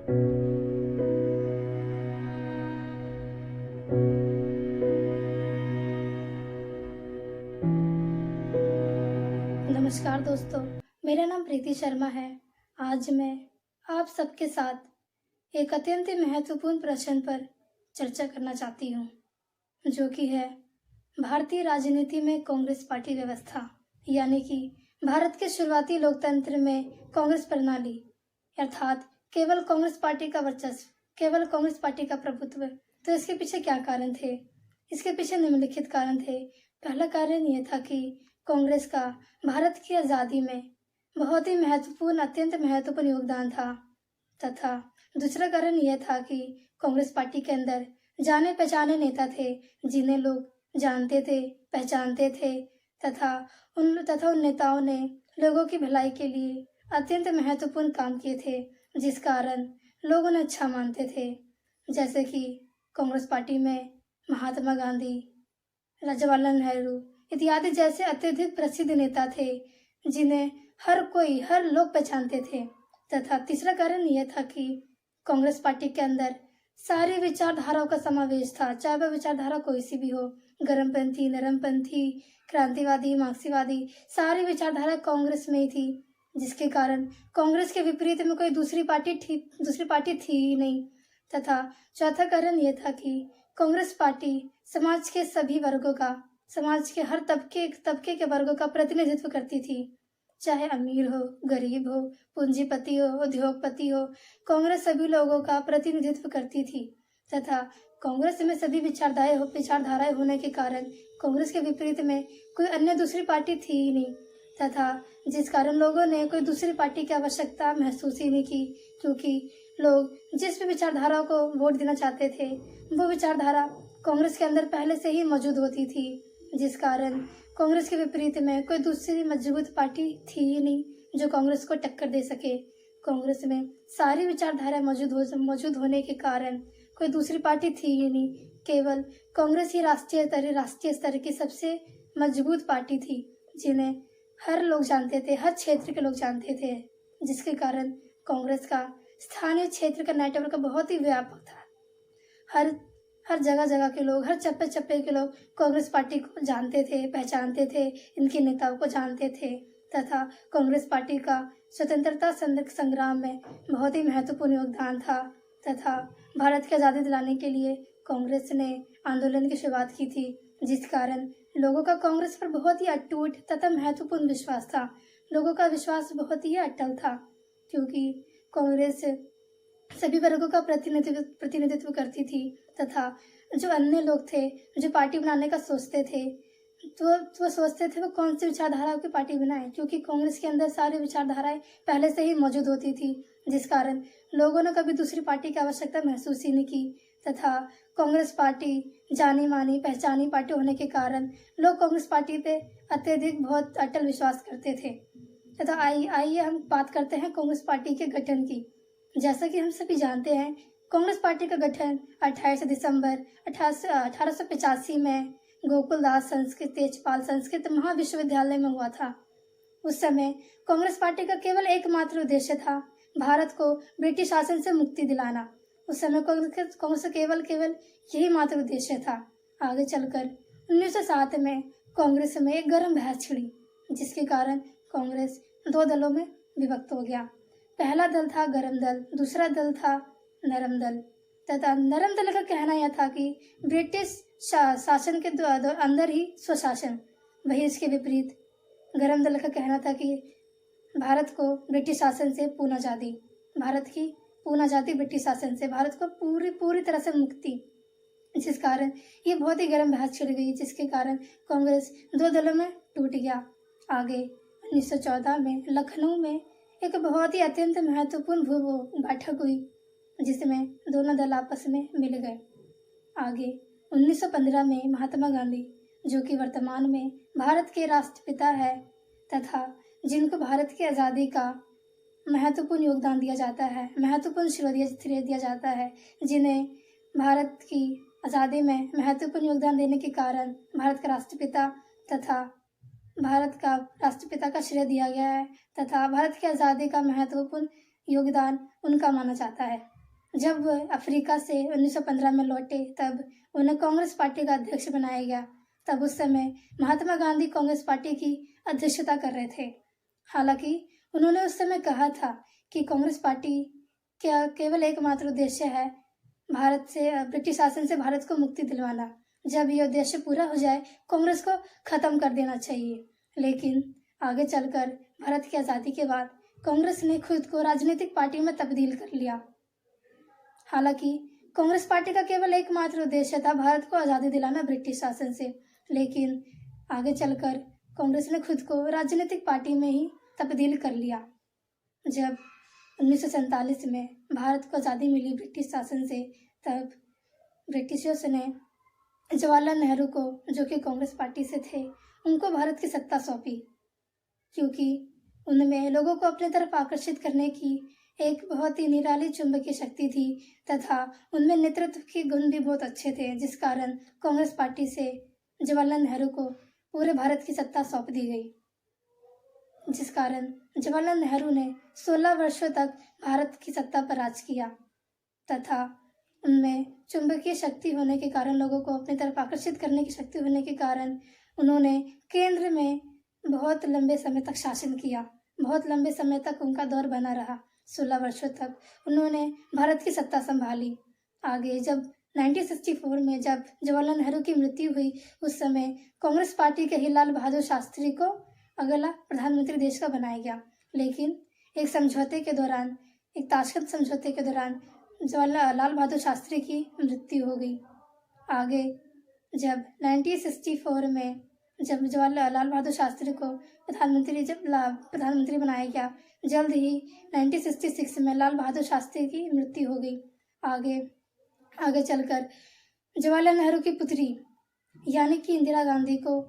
नमस्कार दोस्तों, मेरा नाम प्रीति शर्मा है। आज मैं आप सबके साथ एक अत्यंत ही महत्वपूर्ण प्रश्न पर चर्चा करना चाहती हूँ, जो कि है भारतीय राजनीति में कांग्रेस पार्टी व्यवस्था, यानी कि भारत के शुरुआती लोकतंत्र में कांग्रेस प्रणाली, अर्थात केवल कांग्रेस पार्टी का वर्चस्व, केवल कांग्रेस पार्टी का प्रभुत्व। तो इसके पीछे क्या कारण थे? इसके पीछे निम्नलिखित कारण थे। पहला कारण यह था कि कांग्रेस का भारत की आज़ादी में बहुत ही महत्वपूर्ण, अत्यंत महत्वपूर्ण योगदान था, तथा दूसरा कारण यह था कि कांग्रेस पार्टी के अंदर जाने पहचाने नेता थे, जिन्हें लोग जानते थे, पहचानते थे, तथा उन नेताओं ने लोगों की भलाई के लिए अत्यंत महत्वपूर्ण काम किए थे, जिस कारण लोग उन्हें अच्छा मानते थे। जैसे कि कांग्रेस पार्टी में महात्मा गांधी, जवाहरलाल नेहरू इत्यादि जैसे अत्यधिक प्रसिद्ध नेता थे, जिन्हें हर लोग पहचानते थे। तथा तीसरा कारण यह था कि कांग्रेस पार्टी के अंदर सारी विचारधाराओं का समावेश था, चाहे वह विचारधारा कोई सी भी हो, गर्मपंथी, नरमपंथी, क्रांतिवादी, मार्क्सवादी, सारी विचारधारा कांग्रेस में ही थी, जिसके कारण कांग्रेस के विपरीत में कोई दूसरी पार्टी थी ही नहीं। तथा चौथा कारण यह था कि कांग्रेस पार्टी समाज के सभी वर्गों का, समाज के हर तबके के वर्गों का प्रतिनिधित्व करती थी, चाहे अमीर हो, गरीब हो, पूंजीपति हो, उद्योगपति हो, कांग्रेस सभी लोगों का प्रतिनिधित्व करती थी। तथा कांग्रेस में सभी विचारधाराएं होने के कारण कांग्रेस के विपरीत में कोई अन्य दूसरी पार्टी थी ही नहीं, तथा जिस कारण लोगों ने कोई दूसरी पार्टी की आवश्यकता महसूस ही नहीं की, क्योंकि लोग जिस भी विचारधारा को वोट देना चाहते थे, वो विचारधारा कांग्रेस के अंदर पहले से ही मौजूद होती थी, जिस कारण कांग्रेस के विपरीत में कोई दूसरी मजबूत पार्टी थी ही नहीं जो कांग्रेस को टक्कर दे सके। कांग्रेस में सारी विचारधाराएं मौजूद होने के कारण कोई दूसरी पार्टी थी ही नहीं, केवल कांग्रेस ही राष्ट्रीय स्तर की सबसे मजबूत पार्टी थी, जिन्हें हर लोग जानते थे, हर क्षेत्र के लोग जानते थे, जिसके कारण कांग्रेस का स्थानीय क्षेत्र का नेटवर्क बहुत ही व्यापक था। हर जगह के लोग, हर चप्पे के लोग कांग्रेस पार्टी को जानते थे, पहचानते थे, इनके नेताओं को जानते थे। तथा कांग्रेस पार्टी का स्वतंत्रता संग्राम में बहुत ही महत्वपूर्ण योगदान था, तथा भारत की आज़ादी दिलाने के लिए कांग्रेस ने आंदोलन की शुरुआत की थी, जिस कारण लोगों का कांग्रेस पर बहुत ही अटूट तथा महत्वपूर्ण विश्वास था। लोगों का विश्वास बहुत ही अटल था, क्योंकि कांग्रेस सभी वर्गों का प्रतिनिधित्व करती थी, तथा जो अन्य लोग थे जो पार्टी बनाने का सोचते थे, तो वो सोचते थे वो कौन सी विचारधारा की पार्टी बनाएं, क्योंकि कांग्रेस के अंदर सारी विचारधाराएं पहले से ही मौजूद होती थी, जिस कारण लोगों ने कभी दूसरी पार्टी की आवश्यकता महसूस ही नहीं की। तथा कांग्रेस पार्टी जानी मानी पहचानी पार्टी होने के कारण लोग कांग्रेस पार्टी पे अत्यधिक बहुत अटल विश्वास करते थे। तथा आइए हम बात करते हैं कांग्रेस पार्टी के गठन की। जैसा कि हम सभी जानते हैं, कांग्रेस पार्टी का गठन 28 दिसंबर 1885 में गोकुलदास तेजपाल संस्कृत महाविश्वविद्यालय में हुआ था। उस समय कांग्रेस पार्टी का केवल एकमात्र उद्देश्य था भारत को ब्रिटिश शासन से मुक्ति दिलाना। उस समय कांग्रेस का केवल यही मात्र उद्देश्य था। आगे चलकर 1907 में कांग्रेस में एक गर्म बहस छिड़ी, जिसके कारण कांग्रेस दो दलों में विभक्त हो गया। पहला दल था गरम दल, दूसरा दल था नरम दल। तथा नरम दल का कहना यह था कि ब्रिटिश शासन के अंदर ही स्वशासन। वही इसके विपरीत गरम दल का कहना था कि भारत को ब्रिटिश शासन से पूर्ण आज़ादी, भारत की पूर्ण आज़ादी, ब्रिटिश शासन से भारत को पूरी तरह से मुक्ति। जिस कारण ये बहुत ही गर्म बहस छिड़ गई, जिसके कारण कांग्रेस दो दलों में टूट गया। आगे 1914 में लखनऊ में एक बहुत ही अत्यंत महत्वपूर्ण बैठक हुई, जिसमें दोनों दल आपस में मिल गए। आगे 1915 में महात्मा गांधी, जो कि वर्तमान में भारत के राष्ट्रपिता है, तथा जिनको भारत की आज़ादी का महत्वपूर्ण योगदान दिया जाता है, महत्वपूर्ण श्रेय दिया जाता है, जिन्हें भारत की आज़ादी में महत्वपूर्ण योगदान देने के कारण भारत का राष्ट्रपिता का श्रेय दिया गया है, तथा भारत की आज़ादी का महत्वपूर्ण योगदान उनका माना जाता है। जब वह अफ्रीका से 1915 में लौटे तब उन्हें कांग्रेस पार्टी का अध्यक्ष बनाया गया। तब उस समय महात्मा गांधी कांग्रेस पार्टी की अध्यक्षता कर रहे थे। हालांकि उन्होंने उस समय कहा था कि कांग्रेस पार्टी का केवल एकमात्र उद्देश्य है भारत से ब्रिटिश शासन से भारत को मुक्ति दिलवाना। जब यह उद्देश्य पूरा हो जाए कांग्रेस को खत्म कर देना चाहिए। लेकिन आगे चलकर भारत की आज़ादी के बाद कांग्रेस ने खुद को राजनीतिक पार्टी में तब्दील कर लिया। हालांकि कांग्रेस पार्टी का केवल एकमात्र उद्देश्य था भारत को आज़ादी दिलाना ब्रिटिश शासन से, लेकिन आगे चलकर कांग्रेस ने खुद को राजनीतिक पार्टी में ही तब्दील कर लिया। जब 1947 में भारत को आज़ादी मिली ब्रिटिश शासन से, तब ब्रिटिशर्स ने जवाहरलाल नेहरू को, जो कि कांग्रेस पार्टी से थे, उनको भारत की सत्ता सौंपी, क्योंकि उनमें लोगों को अपनी तरफ आकर्षित करने की एक बहुत ही निराली चुंबकीय शक्ति थी तथा उनमें नेतृत्व के गुण भी बहुत अच्छे थे, जिस कारण कांग्रेस पार्टी से जवाहरलाल नेहरू को पूरे भारत की सत्ता सौंप दी गई। जिस कारण जवाहरलाल नेहरू ने 16 वर्षों तक भारत की सत्ता पर राज किया तथा उनमें चुंबकीय शक्ति होने के कारण, लोगों को अपनी तरफ आकर्षित करने की शक्ति होने के कारण, उन्होंने केंद्र में बहुत लंबे समय तक शासन किया। बहुत लंबे समय तक उनका दौर बना रहा। 16 वर्षों तक उन्होंने भारत की सत्ता संभाली। आगे जब 1964 में जब जवाहरलाल नेहरू की मृत्यु हुई, उस समय कांग्रेस पार्टी के ही लाल बहादुर शास्त्री को अगला प्रधानमंत्री देश का बनाया गया। लेकिन एक समझौते के दौरान, एक ताशकंद समझौते के दौरान लाल बहादुर शास्त्री की मृत्यु हो गई। आगे जब 1964 में जब लाल बहादुर शास्त्री को प्रधानमंत्री बनाया गया, जल्द ही 1966 में लाल बहादुर शास्त्री की मृत्यु हो गई। आगे चलकर जवाहरलाल नेहरू की पुत्री यानी कि इंदिरा गांधी को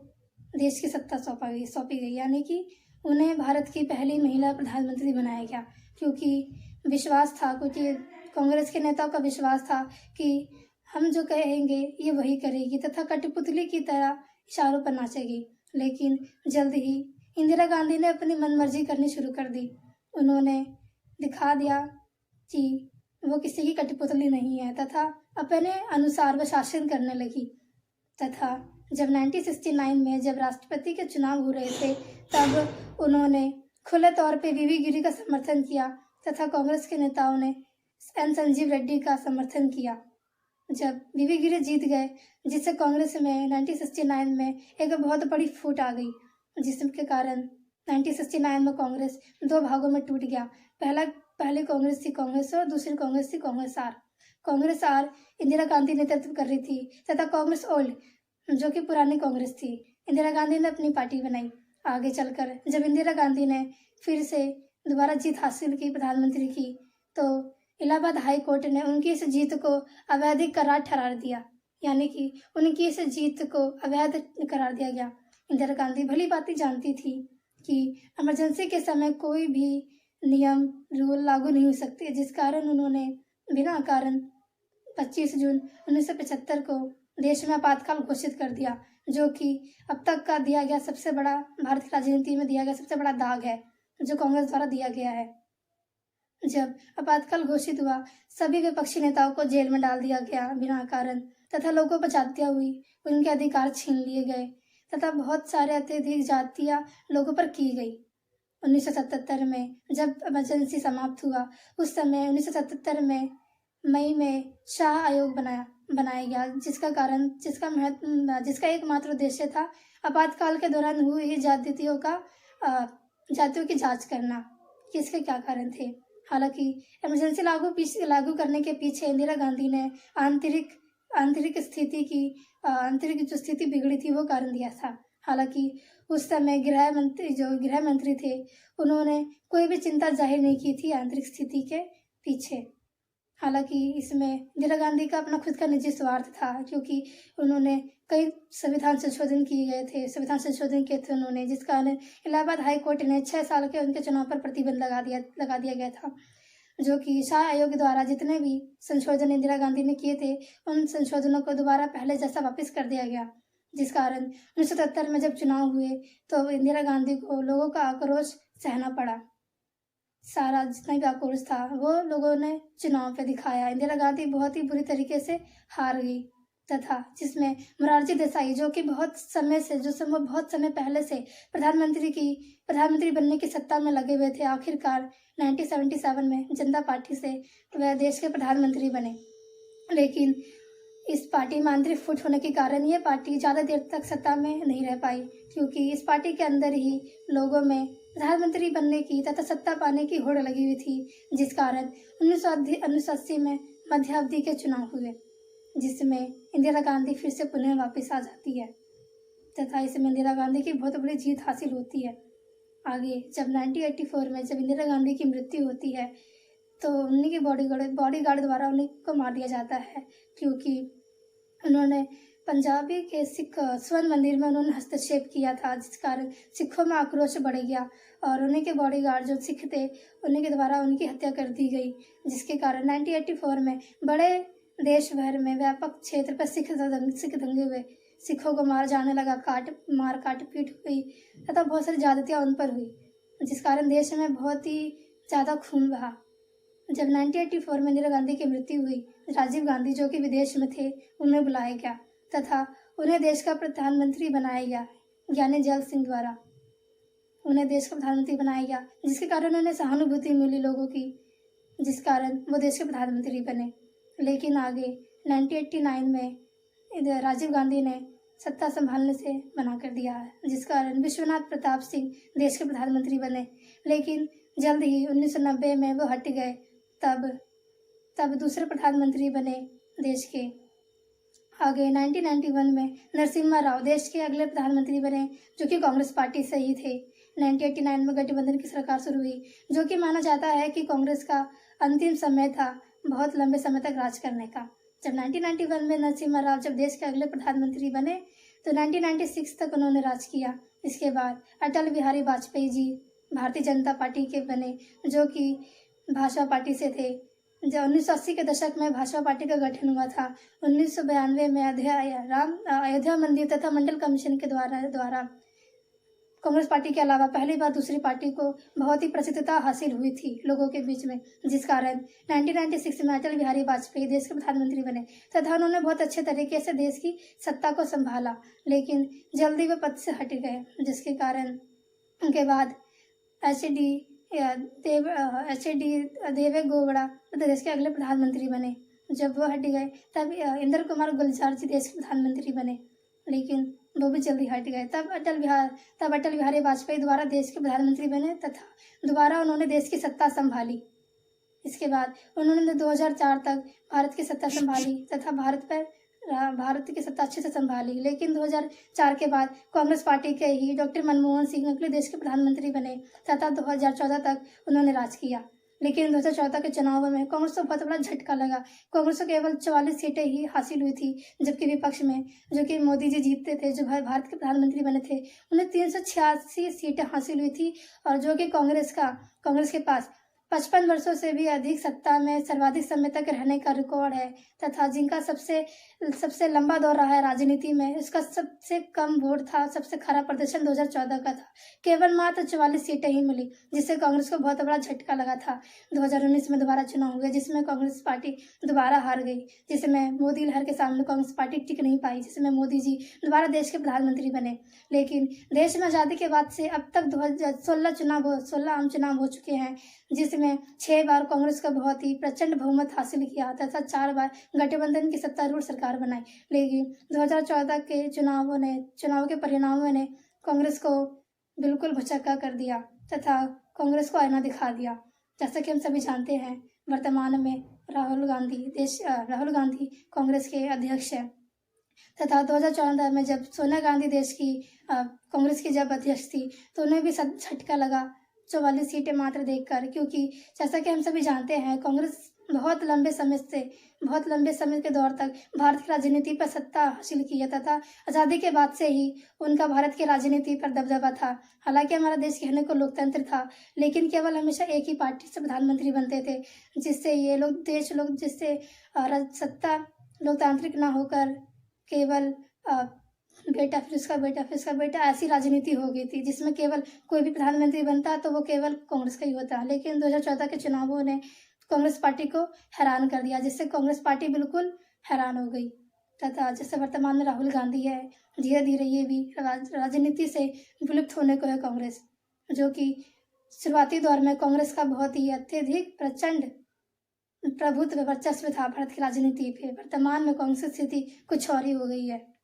देश की सत्ता सौंपी गई, यानी कि उन्हें भारत की पहली महिला प्रधानमंत्री बनाया गया, क्योंकि कांग्रेस के नेताओं का विश्वास था कि हम जो कहेंगे ये वही करेगी तथा कठपुतली की तरह इशारों पर नाचेगी। लेकिन जल्द ही इंदिरा गांधी ने अपनी मनमर्जी करनी शुरू कर दी। उन्होंने दिखा दिया कि वो किसी की कठपुतली नहीं है तथा अपने अनुसार वह शासन करने लगी। तथा जब 1969 में जब राष्ट्रपति के चुनाव हो रहे थे, तब उन्होंने खुले तौर पे वीवी गिरी का समर्थन किया तथा कांग्रेस के नेताओं ने एन संजीव रेड्डी का समर्थन किया। जब वीवी गिरी जीत गए, जिससे कांग्रेस में 1969 में एक बहुत बड़ी फूट आ गई, जिसके कारण 1969 में कांग्रेस 2 भागों में टूट गया। पहली कांग्रेस थी कांग्रेस और दूसरी कांग्रेस थी कांग्रेस आर। कांग्रेस आर इंदिरा गांधी नेतृत्व कर रही थी तथा कांग्रेस ओल्ड, जो कि पुरानी कांग्रेस थी, इंदिरा गांधी ने अपनी पार्टी बनाई। आगे चलकर जब इंदिरा गांधी ने फिर से दोबारा जीत हासिल की, प्रधानमंत्री की, तो इलाहाबाद हाई कोर्ट ने उनकी इस जीत को अवैध करार ठहरा दिया, यानी कि उनकी इस जीत को अवैध करार दिया गया। इंदिरा गांधी भली भांति जानती थी कि इमरजेंसी के समय कोई भी नियम रूल लागू नहीं हो सकते, जिस कारण उन्होंने बिना कारण 25 जून 1975 को देश में आपातकाल घोषित कर दिया, जो कि अब तक का दिया गया सबसे बड़ा, भारत की राजनीति में दिया गया सबसे बड़ा दाग है, जो कांग्रेस द्वारा दिया गया है। जब आपातकाल घोषित हुआ, सभी विपक्षी नेताओं को जेल में डाल दिया गया बिना कारण तथा लोगों पर जातियां हुई, उनके अधिकार छीन लिए गए तथा बहुत सारे अत्यधिक जातियां लोगों पर की गई। 1977 में जब इमरजेंसी समाप्त हुआ, उस समय 1977 में मई में शाह आयोग बनाया गया, जिसका एकमात्र उद्देश्य था आपातकाल के दौरान हुई जातियों की जांच करना कि इसके क्या कारण थे। हालांकि इमरजेंसी लागू करने के पीछे इंदिरा गांधी ने आंतरिक जो स्थिति बिगड़ी थी वो कारण दिया था। हालांकि उस समय गृह मंत्री थे, उन्होंने कोई भी चिंता जाहिर नहीं की थी आंतरिक स्थिति के पीछे। हालांकि इसमें इंदिरा गांधी का अपना खुद का निजी स्वार्थ था, क्योंकि उन्होंने कई संविधान संशोधन किए थे उन्होंने, जिस कारण इलाहाबाद हाई कोर्ट ने 6 साल के उनके चुनाव पर प्रतिबंध लगा दिया गया था, जो कि शाह आयोग द्वारा जितने भी संशोधन इंदिरा गांधी ने किए थे, उन संशोधनों को दोबारा पहले जैसा वापस कर दिया गया, जिस कारण 1977 में जब चुनाव हुए तो इंदिरा गांधी को लोगों का आक्रोश सहना पड़ा। सारा जितना भी आक्रोश था वो लोगों ने चुनाव पे दिखाया। इंदिरा गांधी बहुत ही बुरी तरीके से हार गई तथा जिसमें मोरारजी देसाई जो कि बहुत समय पहले से प्रधानमंत्री बनने की सत्ता में लगे हुए थे, आखिरकार 1977 में जनता पार्टी से वह देश के प्रधानमंत्री बने। लेकिन इस पार्टी में आंतरिक फुट होने के कारण ये पार्टी ज़्यादा देर तक सत्ता में नहीं रह पाई, क्योंकि इस पार्टी के अंदर ही लोगों में प्रधानमंत्री बनने की तथा सत्ता पाने की होड़ लगी हुई थी, जिस कारण 1980 में मध्य अवधि के चुनाव हुए, जिसमें इंदिरा गांधी फिर से पुनः वापस आ जाती है तथा इसमें इंदिरा गांधी की बहुत बड़ी जीत हासिल होती है। आगे जब 1984 में जब इंदिरा गांधी की मृत्यु होती है तो उन्हीं के बॉडीगार्ड द्वारा उन्हीं को मार दिया जाता है, क्योंकि उन्होंने पंजाबी के सिख स्वर्ण मंदिर में उन्होंने हस्तक्षेप किया था, जिस कारण सिखों में आक्रोश बढ़ गया और उन्हीं के बॉडीगार्ड जो सिख थे उन्हीं के द्वारा उनकी हत्या कर दी गई, जिसके कारण 1984 में बड़े देश भर में व्यापक क्षेत्र पर सिख दंगे हुए, सिखों को मार जाने लगा, काट पीट हुई तथा बहुत सारी ज्यादतियाँ उन पर हुई, जिस कारण देश में बहुत ही ज़्यादा खून बहा। जब 1984 में इंदिरा गांधी की मृत्यु हुई, राजीव गांधी जो कि विदेश में थे उन्हें बुलाया गया तथा उन्हें देश का प्रधानमंत्री बनाया गया, ज्ञानी जैल सिंह द्वारा उन्हें देश का प्रधानमंत्री बनाया गया, जिसके कारण उन्हें सहानुभूति मिली लोगों की, जिस कारण वो देश के प्रधानमंत्री बने। लेकिन आगे 1989 में राजीव गांधी ने सत्ता संभालने से मना कर दिया है, जिस कारण विश्वनाथ प्रताप सिंह देश के प्रधानमंत्री बने। लेकिन जल्द ही 1990 में वो हट गए, तब दूसरे प्रधानमंत्री बने देश के। आगे 1991 में नरसिम्हा राव देश के अगले प्रधानमंत्री बने, जो कि कांग्रेस पार्टी से ही थे। 1989 में गठबंधन की सरकार शुरू हुई, जो कि माना जाता है कि कांग्रेस का अंतिम समय था बहुत लंबे समय तक राज करने का। जब 1991 में नरसिम्हा राव जब देश के अगले प्रधानमंत्री बने तो 1996 तक उन्होंने राज किया। इसके बाद अटल बिहारी वाजपेयी जी भारतीय जनता पार्टी के बने, जो कि भाजपा पार्टी से थे। जब 1980 के दशक में भाजपा पार्टी का गठन हुआ था, 1992 में अयोध्या मंदिर तथा मंडल कमीशन के द्वारा कांग्रेस पार्टी के अलावा पहली बार दूसरी पार्टी को बहुत ही प्रसिद्धता हासिल हुई थी लोगों के बीच में, जिस कारण 1996 में अटल बिहारी वाजपेयी देश के प्रधानमंत्री बने तथा उन्होंने बहुत अच्छे तरीके से देश की सत्ता को संभाला। लेकिन जल्दी वे पद से हट गए, जिसके कारण उनके बाद एच.डी. देवे गौड़ा देश के अगले प्रधानमंत्री बने। जब वो हट गए तब इंद्र कुमार गुलजार जी देश के प्रधानमंत्री बने, लेकिन वो भी जल्दी हट गए। तब अटल बिहारी वाजपेयी द्वारा देश के प्रधानमंत्री बने तथा दोबारा उन्होंने देश की सत्ता संभाली। इसके बाद उन्होंने 2004 तक भारत की सत्ता संभाली तथा भारत की सत्ता अच्छे से संभाली। लेकिन 2004 के बाद कांग्रेस पार्टी के ही डॉक्टर मनमोहन सिंह अगले देश के प्रधानमंत्री बने तथा 2014 तक उन्होंने राज किया। लेकिन 2014 के चुनाव में कांग्रेस को बहुत बड़ा झटका लगा। कांग्रेस को केवल 44 सीटें ही हासिल हुई थी, जबकि विपक्ष में जो कि मोदी जी जीतते थे, जो भारत के प्रधानमंत्री बने थे, उन्हें 386 सीटें हासिल हुई थी। और जो कि कांग्रेस के पास 55 वर्षों से भी अधिक सत्ता में सर्वाधिक समय तक रहने का रिकॉर्ड है तथा जिनका सबसे लंबा दौर रहा है राजनीति में, उसका सबसे कम वोट था, सबसे खराब प्रदर्शन 2014 का था। केवल मात्र 44 सीटें ही मिली, जिससे कांग्रेस को बहुत बड़ा झटका लगा था। 2019 में दोबारा चुनाव हुए, जिसमें कांग्रेस पार्टी दोबारा हार गई, जिसमें मोदी लहर के सामने कांग्रेस पार्टी टिक नहीं पाई, जिसमें मोदी जी दोबारा देश के प्रधानमंत्री बने। लेकिन देश में आज़ादी के बाद से अब तक 16 आम चुनाव हो चुके हैं, जिसमें 6 बार कांग्रेस का बहुत ही प्रचंड बहुमत हासिल किया तथा 4 बार गठबंधन की सत्तारूढ़ सरकार बनाई। लेकिन 2014 के चुनाव के परिणामों ने कांग्रेस को बिल्कुल भुचक्का कर दिया तथा कांग्रेस को आईना दिखा दिया। जैसा कि हम सभी जानते हैं, वर्तमान में राहुल गांधी कांग्रेस के अध्यक्ष हैं तथा 2014 में जब सोनिया गांधी देश की कांग्रेस की जब अध्यक्ष थी तो उन्हें भी झटका लगा 44 सीटें मात्र देखकर, क्योंकि जैसा कि हम सभी जानते हैं, कांग्रेस बहुत लंबे समय के दौर तक भारत की राजनीति पर सत्ता हासिल की है तथा आज़ादी के बाद से ही उनका भारत की राजनीति पर दबदबा था। हालांकि हमारा देश कहने को लोकतंत्र था, लेकिन केवल हमेशा एक ही पार्टी से प्रधानमंत्री बनते थे, जिससे सत्ता लोकतांत्रिक ना होकर केवल बेटा, फिर उसका बेटा, फिर उसका बेटा, ऐसी राजनीति हो गई थी जिसमें केवल कोई भी प्रधानमंत्री बनता तो वो केवल कांग्रेस का ही होता। लेकिन 2014 के चुनावों ने कांग्रेस पार्टी को हैरान कर दिया, जिससे कांग्रेस पार्टी बिल्कुल हैरान हो गई। तथा जैसे वर्तमान में राहुल गांधी है, धीरे धीरे ये भी राजनीति से विलुप्त होने को है कांग्रेस, जो कि शुरुआती दौर में कांग्रेस का बहुत ही अत्यधिक प्रचंड प्रभुत्व वर्चस्व था भारत की राजनीति पे। वर्तमान में कांग्रेस की स्थिति कुछ और ही हो गई है।